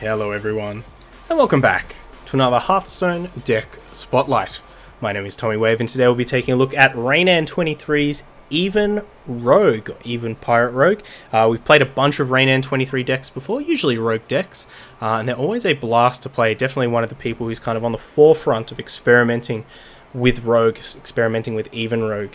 Hello everyone, and welcome back to another Hearthstone deck spotlight. My name is Tommy Wave, and today we'll be taking a look at Reinan23's Even Rogue, or Even Pirate Rogue. We've played a bunch of Reinan23 decks before, usually Rogue decks, and they're always a blast to play. Definitely one of the people who's kind of on the forefront of experimenting with Rogue, experimenting with Even Rogue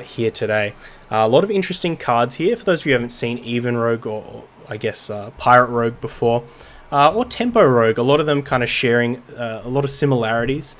here today. A lot of interesting cards here. For those of you who haven't seen Even Rogue, or I guess Pirate Rogue before, or Tempo Rogue, a lot of them kind of sharing a lot of similarities.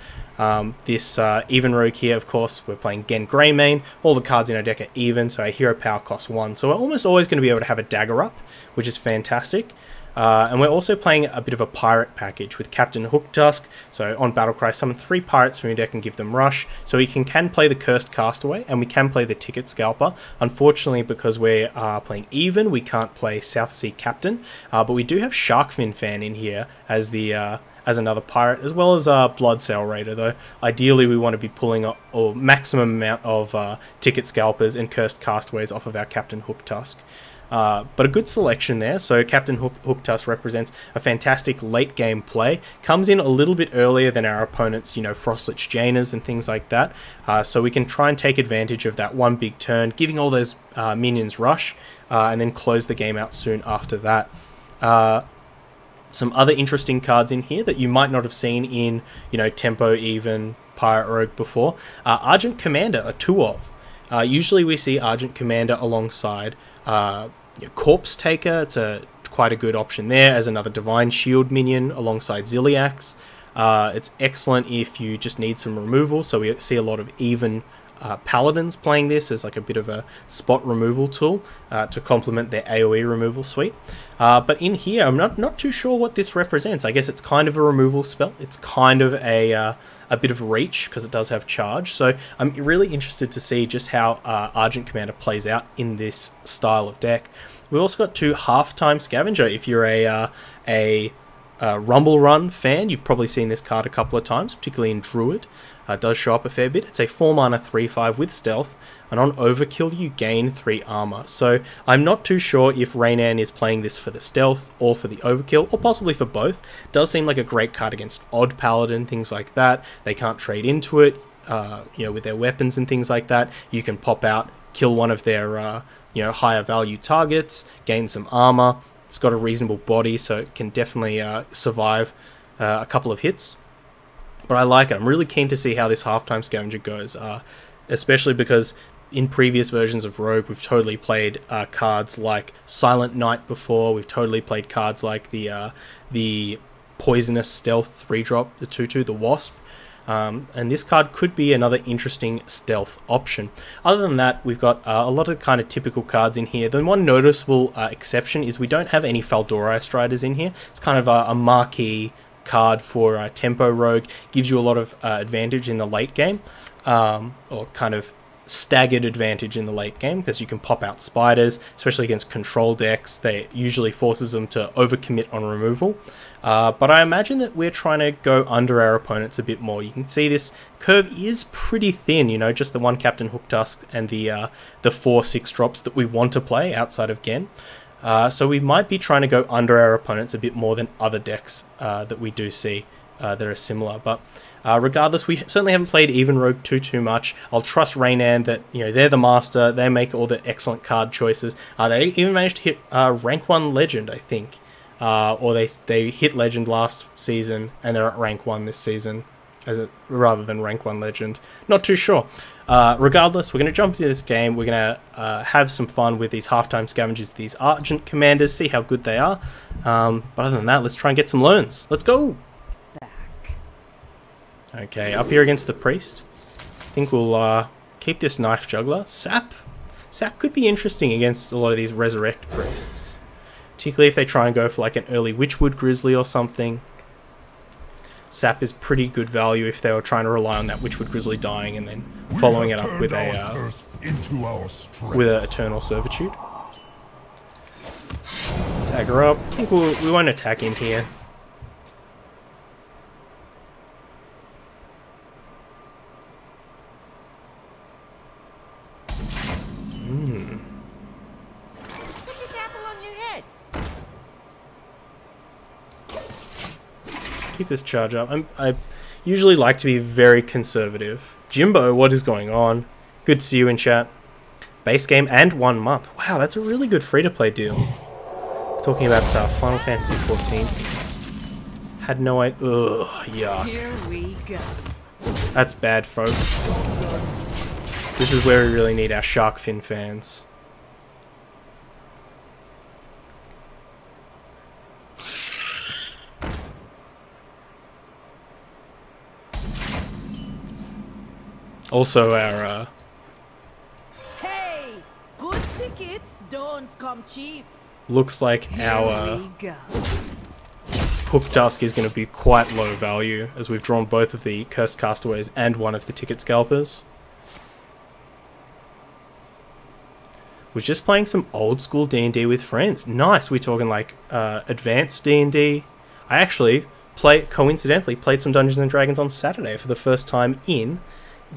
This Even Rogue here, of course, we're playing Gen Greymane. All the cards in our deck are even, so our hero power costs 1. So we're almost always going to be able to have a dagger up, which is fantastic. And we're also playing a bit of a pirate package with Captain Hooktusk. So on Battlecry, summon 3 pirates from your deck and give them rush. So we can play the Cursed Castaway, and we can play the Ticket Scalper. Unfortunately, because we're playing even, we can't play South Sea Captain. But we do have Sharkfin Fan in here as the as another pirate, as well as Bloodsail Raider, though ideally we want to be pulling a maximum amount of Ticket Scalpers and Cursed Castaways off of our Captain Hooktusk. But a good selection there. So Captain Hooktusk represents a fantastic late game play. Comes in a little bit earlier than our opponents, you know, Frostlich Jainas and things like that. So we can try and take advantage of that one big turn, giving all those minions rush, and then close the game out soon after that. Some other interesting cards in here that you might not have seen in, you know, Tempo, Even, Pirate Rogue before. Argent Commander, a 2 of. Usually we see Argent Commander alongside Corpse Taker. It's quite a good option there as another Divine Shield minion alongside Ziliax. It's excellent if you just need some removal, so we see a lot of Even Paladins playing this as like a bit of a spot removal tool to complement their AoE removal suite. But in here, I'm not too sure what this represents. I guess it's kind of a removal spell. It's kind of a bit of reach because it does have charge. So I'm really interested to see just how Argent Commander plays out in this style of deck. We've also got 2 Halftime Scavenger. If you're a Rumble Run fan, you've probably seen this card a couple of times, particularly in Druid. Does show up a fair bit. It's a 4 mana 3/5 with stealth, and on overkill you gain 3 armor. So I'm not too sure if Reinan is playing this for the stealth or for the overkill, or possibly for both. Does seem like a great card against odd paladin, things like that. They can't trade into it, you know, with their weapons and things like that. You can pop out, kill one of their you know, higher value targets, gain some armor. It's got a reasonable body, so it can definitely survive a couple of hits. But I like it. I'm really keen to see how this Halftime Scavenger goes, especially because in previous versions of Rogue, we've totally played cards like Silent Knight before. We've totally played cards like the Poisonous Stealth 3-drop, the 2/2, the Wasp. And this card could be another interesting stealth option. Other than that, we've got a lot of kind of typical cards in here. The one noticeable exception is we don't have any Faldorai Striders in here. It's kind of a marquee card for Tempo Rogue. Gives you a lot of advantage in the late game, or kind of staggered advantage in the late game, because you can pop out spiders, especially against control decks. They usually forces them to overcommit on removal. But I imagine that we're trying to go under our opponents a bit more. You can see this curve is pretty thin, you know, just the one Captain Hooktusk and the 4/6 drops that we want to play outside of Gen. So we might be trying to go under our opponents a bit more than other decks that we do see that are similar. But regardless, we certainly haven't played Even Rogue too much. I'll trust Reinan that, you know, they're the master. They make all the excellent card choices. They even managed to hit rank 1 Legend, I think. Or they hit Legend last season, and they're at rank 1 this season, rather than rank 1 Legend. Not too sure. Regardless, we're going to jump into this game. We're going to have some fun with these Halftime Scavengers, these Argent Commanders, see how good they are. But other than that, let's try and get some learns. Let's go! Okay, up here against the Priest. I think we'll keep this Knife Juggler. Sap could be interesting against a lot of these Resurrect Priests. Particularly if they try and go for like an early Witchwood Grizzly or something. Sap is pretty good value if they were trying to rely on that Witchwood Grizzly dying and then following it up with a Eternal Servitude. Dagger up. I think we won't attack in here. Put this apple on your head. pick this charge up. I usually like to be very conservative. Jimbo, what is going on? Good to see you in chat. Base game and 1 month. Wow, that's a really good free-to-play deal. Talking about Final Fantasy 14. Had no idea. Ugh, yuck. Here we go. That's bad, folks. This is where we really need our shark fin fans. Also, our Hey, good tickets don't come cheap. looks like our Hook Dusk is going to be quite low value, as we've drawn both of the Cursed Castaways and one of the Ticket Scalpers. We're just playing some old school D&D with friends. Nice, we're talking like advanced D&D. I actually coincidentally played some Dungeons and Dragons on Saturday for the first time in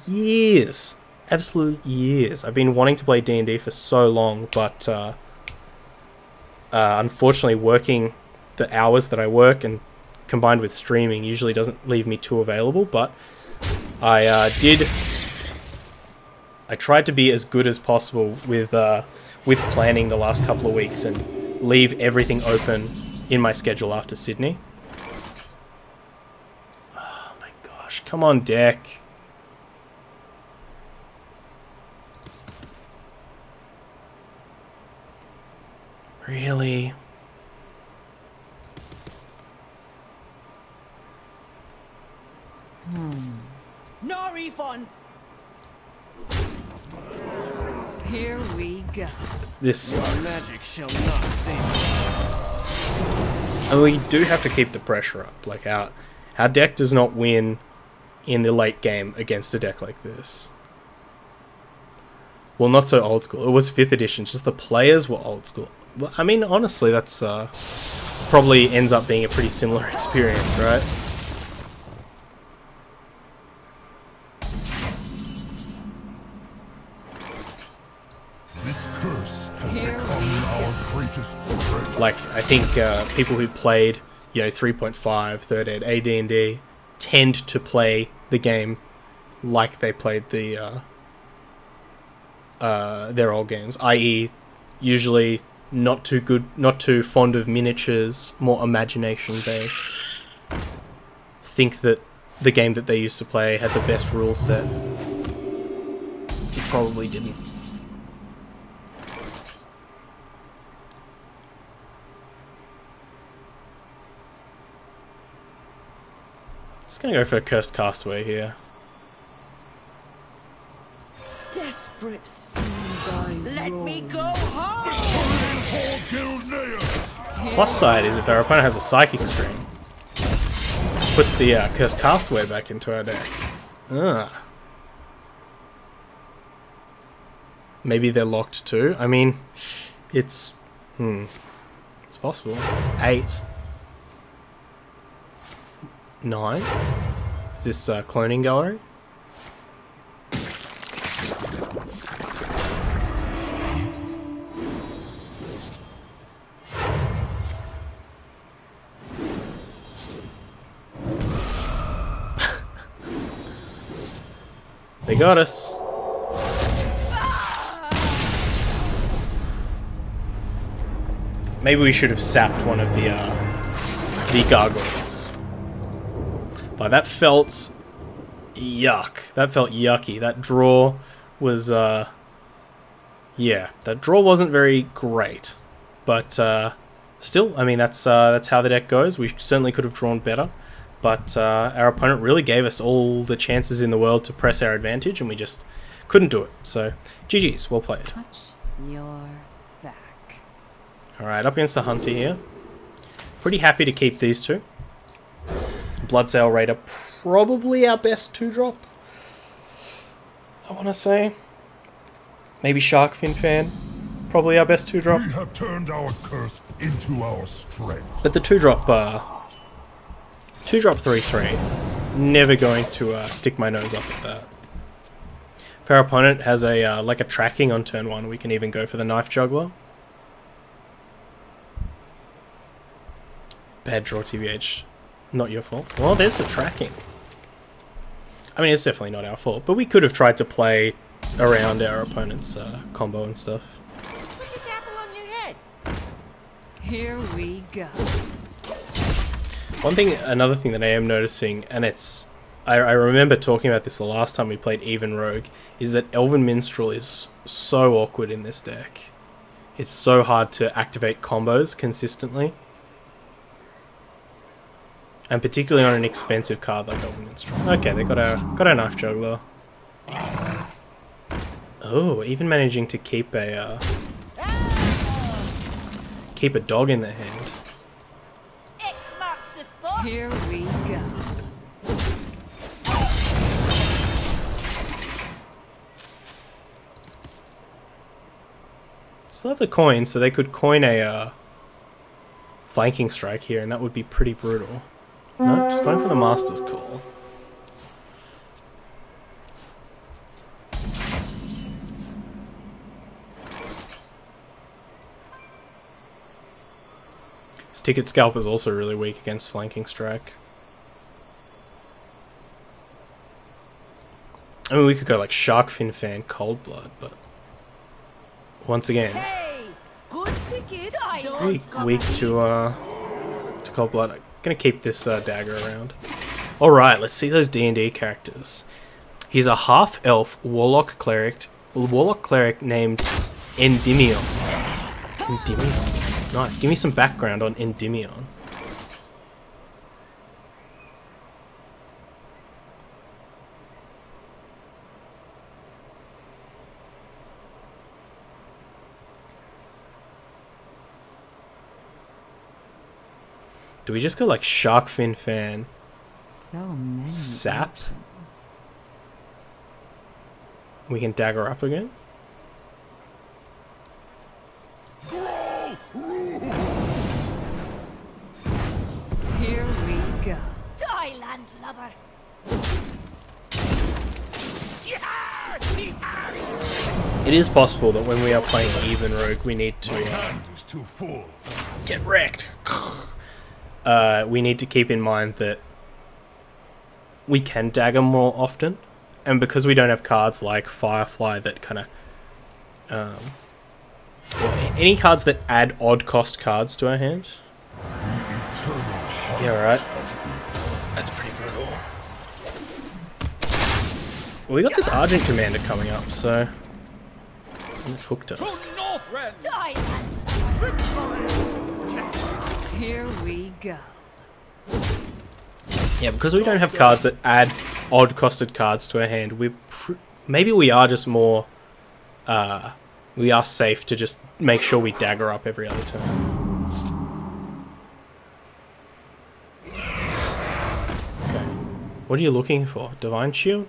years. Absolute years. I've been wanting to play D&D for so long, but unfortunately working the hours that I work and combined with streaming usually doesn't leave me too available, but I tried to be as good as possible with planning the last couple of weeks and leave everything open in my schedule after Sydney. Oh my gosh, come on deck. Really? No refunds. Here we go. This sucks. Magic shall not save And we do have to keep the pressure up. Like our deck does not win in the late game against a deck like this. Well, not so old school. It was 5th edition. Just the players were old school. Well, I mean, honestly, that's probably ends up being a pretty similar experience, right? This curse has become our greatest strength. Like, I think people who played, you know, 3.5, 3.8, AD&D tend to play the game like they played the their old games, i.e. usually not too good, not too fond of miniatures, more imagination based. Think that the game that they used to play had the best rule set. It probably didn't. Just gonna go for a Cursed Castaway here. Desperate seas I let me go home. Plus side is if our opponent has a Psychic Stream, puts the Cursed Castaway back into our deck. Maybe they're locked too. I mean, it's it's possible. 8, 9. Is this Cloning Gallery? They got us. Maybe we should have sapped one of the gargoyles. But that felt yuck. That felt yucky. That draw was yeah, that draw wasn't very great. But still, I mean, that's how the deck goes. We certainly could have drawn better. But our opponent really gave us all the chances in the world to press our advantage, and we just couldn't do it. So, GG's, well played. Touch your back. Alright, up against the Hunter here. Pretty happy to keep these two. Bloodsail Raider, probably our best 2-drop. I want to say. Maybe Sharkfin Fan, probably our best 2-drop. We have turned our curse into our strength. But the 2-drop 3/3, never going to stick my nose up at that. If our opponent has a like a tracking on turn 1, we can even go for the Knife Juggler. Bad draw, TBH. Not your fault. Well, there's the tracking. I mean, it's definitely not our fault, but we could have tried to play around our opponent's combo and stuff. Put the apple on your head. Here we go. Another thing that I am noticing, and I remember talking about this the last time we played Even Rogue, is that Elven Minstrel is so awkward in this deck. It's so hard to activate combos consistently. And particularly on an expensive card like Elven Minstrel. Okay, they got our Knife Juggler. Oh, even managing to keep a dog in their hand. X marks the spot. Here we go. Still have the coins, so they could coin a flanking strike here, and that would be pretty brutal. No, just going for the Master's Call. This Ticket Scalp is also really weak against flanking strike. I mean, we could go like Shark Fin Fan, Cold Blood, but once again, Hey, good ticket. weak to Cold Blood. I'm gonna keep this dagger around. All right, let's see those D&D characters. He's a half-elf warlock cleric named Endymion. Endymion, nice. Give me some background on Endymion. Do we just go like Shark Fin Fan? So many. Sap? options. We can dagger up again? Here we go. Die, landlubber. It is possible that when we are playing Even Rogue, we need to Hand is too full. get wrecked. We need to keep in mind that we can dagger more often, and because we don't have cards like Firefly that kind of any cards that add odd cost cards to our hand. Yeah, right. That's pretty brutal. Well, we got this Argent Commander coming up, so and this Hook Tusk. Die, landlubber. Here we go. Yeah, because we don't have cards that add odd-costed cards to our hand, maybe we are just more... we are safe to just make sure we dagger up every other turn. Okay. What are you looking for? Divine Shield?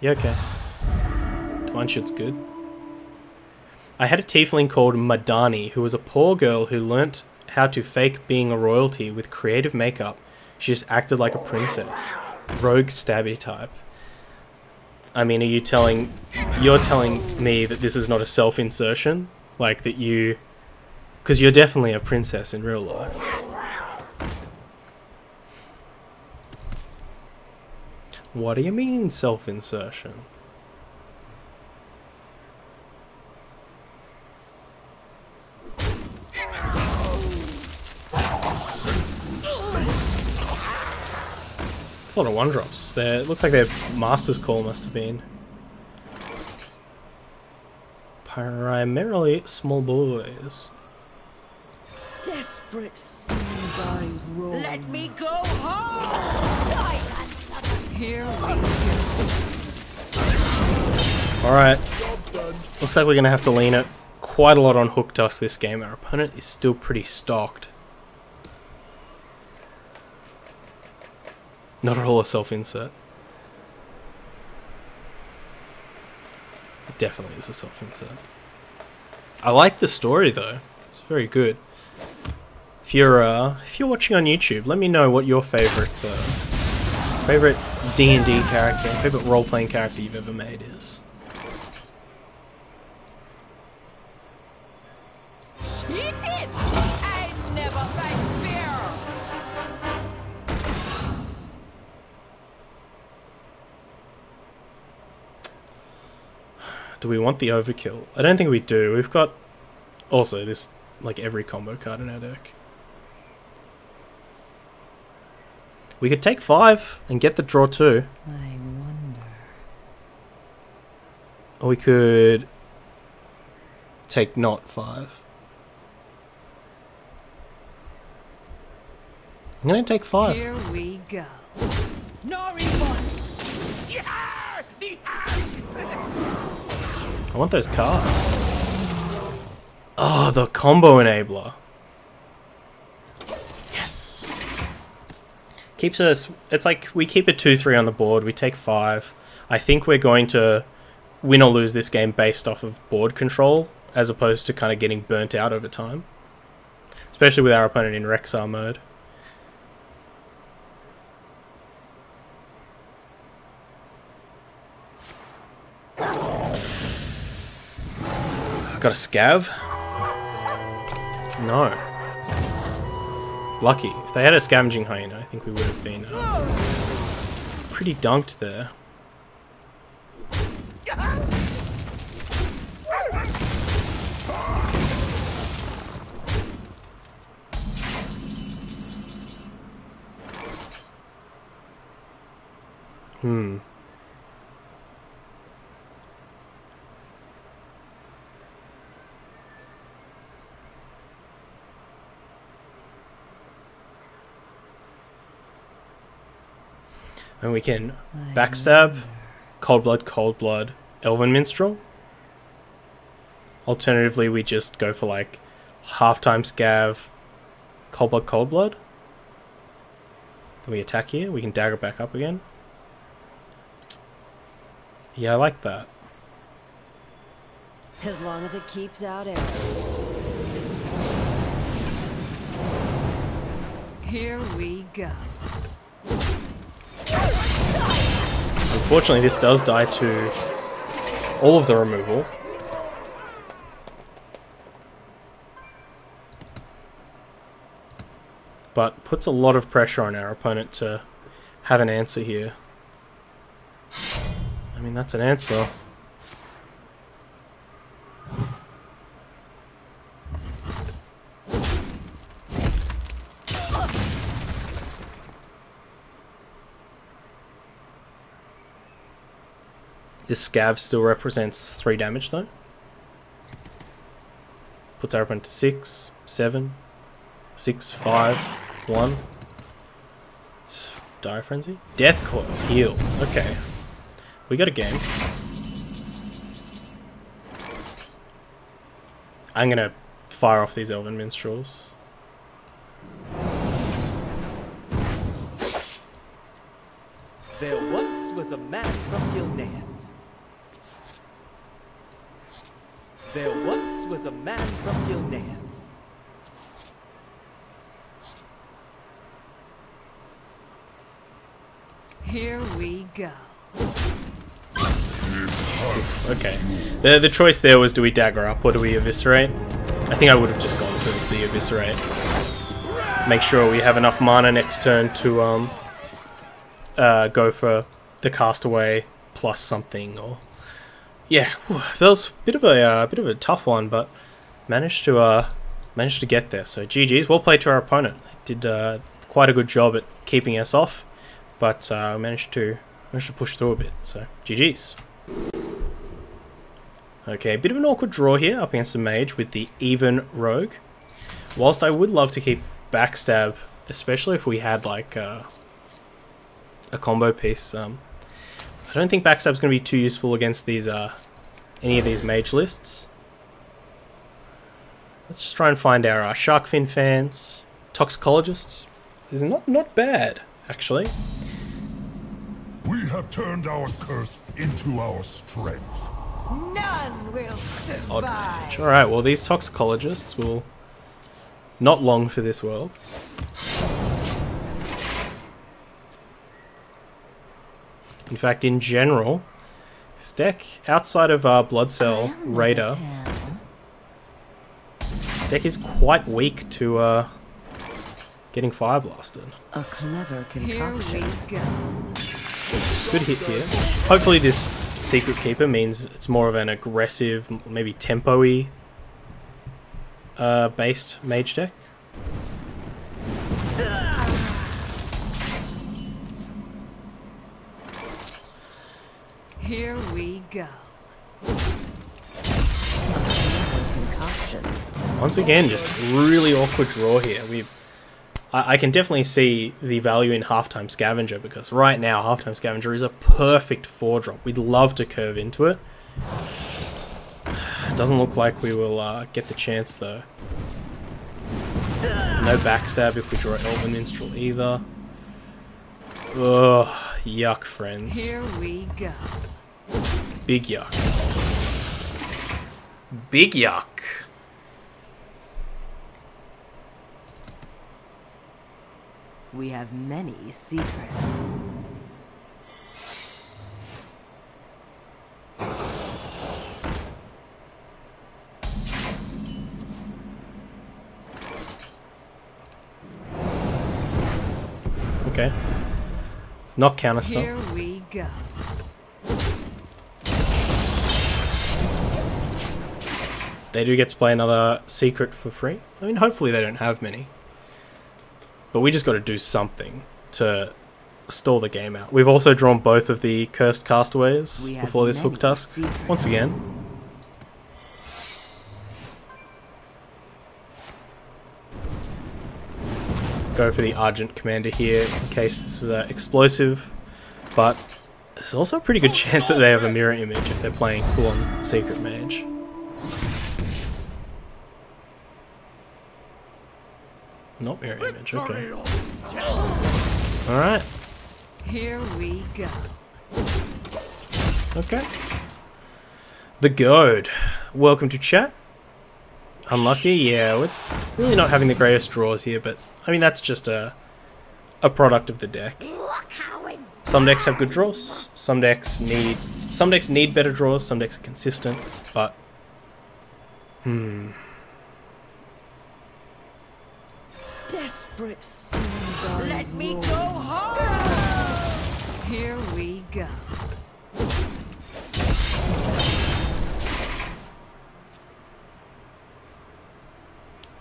Yeah, okay. Divine Shield's good. I had a tiefling called Madani, who was a poor girl who learnt how to fake being a royalty with creative makeup. She just acted like a princess. Rogue stabby type. I mean, you're telling me that this is not a self-insertion? Like that you... Because you're definitely a princess in real life. What do you mean, self-insertion? It's a lot of one-drops. It looks like their Master's Call must have been primarily small boys. Desperate seas I roam. Let me go home. Die, landlubber. Here we go. Alright. Looks like we're going to have to lean it quite a lot on Hook Tusk this game. Our opponent is still pretty stocked. Not at all a self-insert. It definitely is a self-insert. I like the story though. It's very good. If you're watching on YouTube, let me know what your favorite D&D character, favorite role-playing character you've ever made is. Eat it! I never fight fear. Do we want the overkill? I don't think we do. We've got also this, like, every combo card in our deck. We could take 5 and get the draw 2. I wonder. Or we could take not 5. I'm gonna take 5. Here we go. No refund. I want those cards. Oh, the combo enabler. Yes. Keeps us... It's like we keep a 2-3 on the board. We take 5. I think we're going to win or lose this game based off of board control, as opposed to kind of getting burnt out over time. Especially with our opponent in Rexar mode. Got a scav? No. Lucky. If they had a scavenging hyena, I think we would have been pretty dunked there. And we can backstab, cold blood, elven minstrel. Alternatively, we just go for like half-time scav, cold blood. Then we attack here. We can dagger back up again. Yeah, I like that. As long as it keeps out arrows. Here we go. Unfortunately, this does die to all of the removal. But puts a lot of pressure on our opponent to have an answer here. I mean, that's an answer. This scav still represents 3 damage though. Puts our opponent to 6, 7, 6, 5, 1. Dire Frenzy? Death Coil. Heal. Okay. We got a game. I'm gonna fire off these Elven Minstrels. There once was a man from Gilneas. There once was a man from Gilneas. Here we go. Okay. The choice there was, do we dagger up or do we eviscerate? I think I would have just gone for the eviscerate. Make sure we have enough mana next turn to go for the castaway plus something, or yeah, that was a bit of a tough one, but managed to get there. So GG's, well played to our opponent. Did quite a good job at keeping us off, but managed to push through a bit. So GG's. Okay, a bit of an awkward draw here up against the mage with the even rogue. Whilst I would love to keep backstab, especially if we had like a combo piece. I don't think backstab's going to be too useful against these any of these mage lists. Let's just try and find our Sharkfin fans. Toxicologists is not bad, actually. We have turned our curse into our strength. None will survive. Alright, well these toxicologists will not long for this world. In fact, in general, this deck, outside of Blood Cell Raider, this deck is quite weak to getting Fire Blasted. A clever Here concoction. we go. Good hit here. Hopefully this Secret Keeper means it's more of an aggressive, maybe tempo-y based mage deck. Here we go. Concoction. Once again, just really awkward draw here. I can definitely see the value in Halftime Scavenger, because right now Halftime Scavenger is a perfect 4-drop. We'd love to curve into it. Doesn't look like we will get the chance though. No backstab if we draw Elven Minstrel either. Ugh, yuck, friends. Here we go. Big yuck. Big yuck. We have many secrets. Okay. It's not counterspell. Here we go. They do get to play another secret for free. I mean, hopefully they don't have many. But we just got to do something to stall the game out. We've also drawn both of the Cursed Castaways before this Hook Tusk. Once again. Go for the Argent Commander here in case this is explosive. But there's also a pretty good chance that they have a mirror image if they're playing full-on Secret Mage. Not mirror image, okay. Alright. Here we go. Okay. The Goad. Welcome to chat. Unlucky? Yeah, we're really not having the greatest draws here, but I mean that's just a product of the deck. Some decks have good draws, some decks need better draws, some decks are consistent, but Desperate seas are Let me go home! Here we go.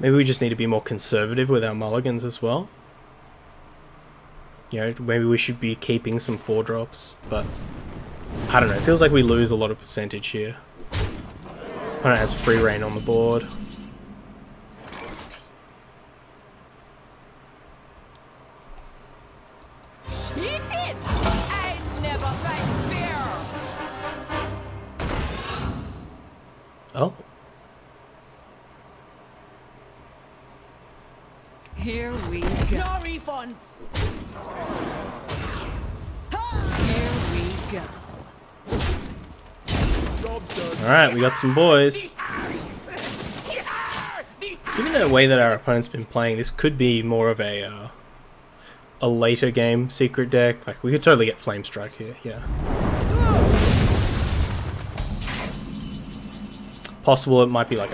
maybe we just need to be more conservative with our mulligans as well. You know, maybe we should be keeping some 4-drops, but I don't know, it feels like we lose a lot of percentage here. Opponent has free reign on the board. Oh. Here we go. No refunds. Here we go. Alright, we got some boys. Given the way that our opponent's been playing, this could be more of a later game secret deck. Like, we could totally get Flame Strike here, yeah. Possible it might be like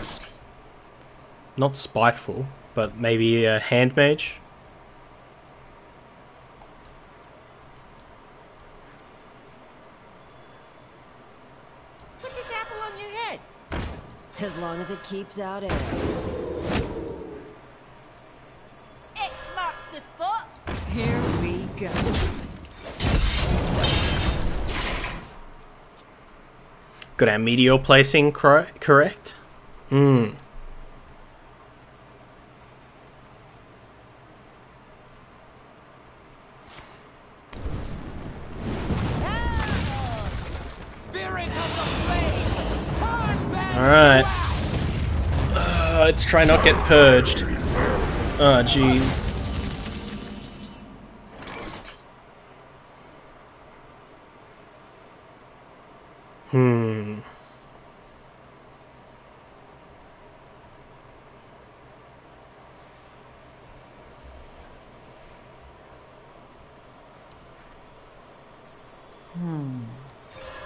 not spiteful, but maybe a Hand Mage. Put this apple on your head. As long as it keeps out arrows. X marks the spot. Here we go. Got our Meteor placing correct? Hmm. Alright. Let's try not get purged. Oh, jeez.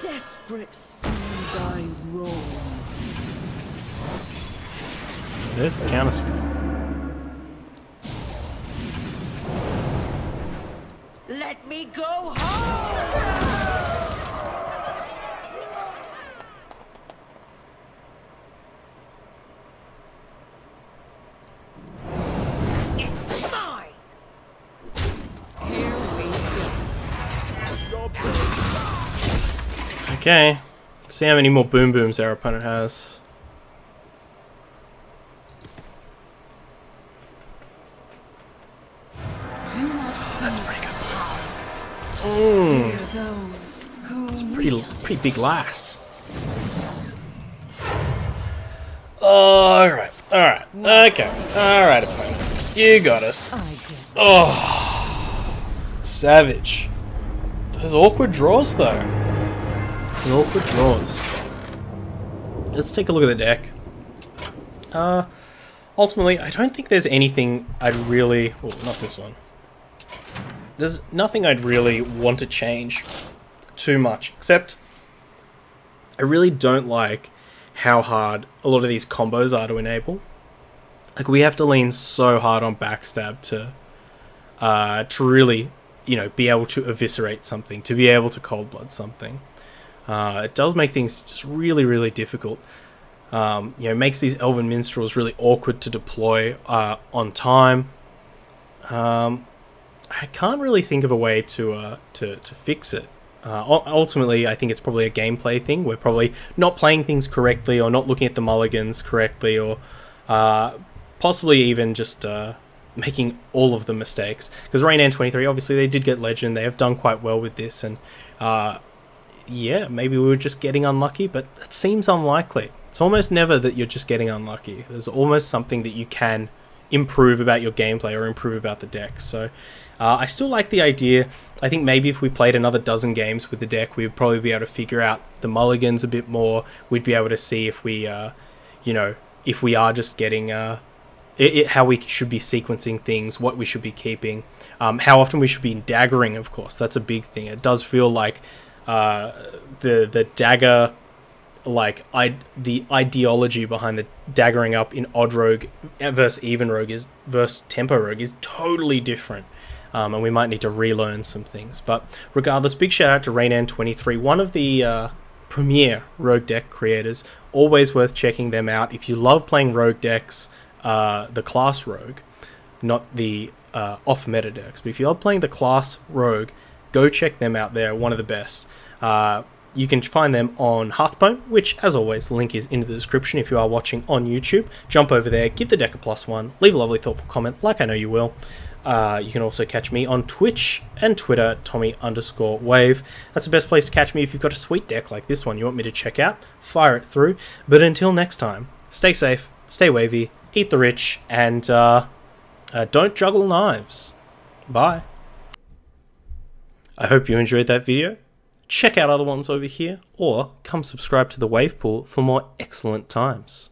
Desperate seas I roam. There's a counterspell. Let me go home. Okay. Let's see how many more boom booms our opponent has. That's pretty good. It's pretty big lass. Alright, okay. Alright, opponent. You got us. Oh, savage. Those awkward draws, though. Awkward draws. Let's take a look at the deck. Ultimately, I don't think there's anything I'd really... Oh, not this one. There's nothing I'd really want to change too much, except I really don't like how hard a lot of these combos are to enable. Like, we have to lean so hard on backstab to really, you know, be able to eviscerate something, to be able to cold blood something. It does make things just really, really difficult. You know, it makes these Elven Minstrels really awkward to deploy on time. I can't really think of a way to fix it. Ultimately, I think it's probably a gameplay thing. We're probably not playing things correctly, or not looking at the mulligans correctly, or possibly even just making all of the mistakes. Because Reinan23, obviously, they did get Legend. They have done quite well with this, and yeah, maybe we were just getting unlucky, but it seems unlikely. It's almost never that you're just getting unlucky. There's almost something that you can improve about your gameplay or improve about the deck. So I still like the idea. I think maybe if we played another dozen games with the deck, we would probably be able to figure out the mulligans a bit more. We'd be able to see if we, you know, if we are just getting how we should be sequencing things, what we should be keeping, how often we should be daggering. Of course, that's a big thing. It does feel like the dagger, like the ideology behind the daggering up in odd rogue versus even rogue versus tempo rogue is totally different, and we might need to relearn some things. But regardless, big shout out to Reinan23, one of the premier rogue deck creators. Always worth checking them out if you love playing rogue decks, the class rogue, not the off meta decks. But if you love playing the class rogue, go check them out. They're one of the best. You can find them on Hearthstone, which, as always, the link is in the description if you are watching on YouTube. Jump over there, give the deck a +1, leave a lovely, thoughtful comment, like I know you will. You can also catch me on Twitch and Twitter, Tommy_Wave. That's the best place to catch me if you've got a sweet deck like this one you want me to check out. Fire it through. But until next time, stay safe, stay wavy, eat the rich, and don't juggle knives. Bye. I hope you enjoyed that video. Check out other ones over here, or come subscribe to the Wave Pool for more excellent times.